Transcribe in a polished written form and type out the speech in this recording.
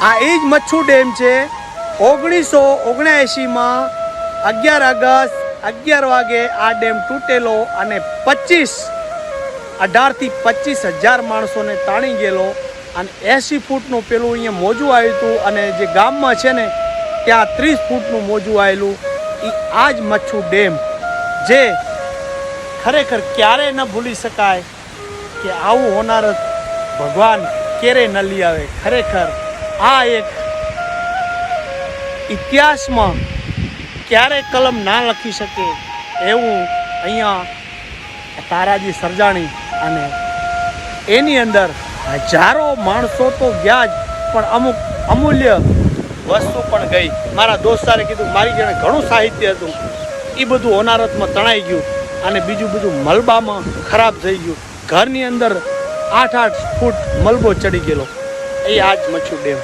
આ એ જ મચ્છુ ડેમ છે. 1979માં 11 ઓગસ્ટ 11 વાગે આ ડેમ તૂટેલો અને 18 થી 25,000 માણસોને તાણી ગયેલો અને 80 ફૂટનું પેલું અહીંયા મોજું આવ્યું હતું અને જે ગામમાં છે ને ત્યાં 30 ફૂટનું મોજું આવેલું. એ આ જ મચ્છુ ડેમ જે ખરેખર ક્યારેય ન ભૂલી શકાય કે આવું હોનારત ભગવાન ક્યારે ન લઈ આવે. ખરેખર આ એક ઇતિહાસમાં ક્યારેય કલમ ના લખી શકે એવું અહીંયા તારાજી સર્જાણી અને એની અંદર હજારો માણસો તો ગયા જ પણ અમુક અમૂલ્ય વસ્તુ પણ ગઈ. મારા દોસ્તારે કીધું મારી જોડે ઘણું સાહિત્ય હતું એ બધું હોનારતમાં તણાઈ ગયું અને બીજું બધું મલબામાં ખરાબ થઈ ગયું. ઘરની અંદર 8-8 ફૂટ મલબો ચડી ગયેલો. એ આ જ મચ્છુ ડેમ.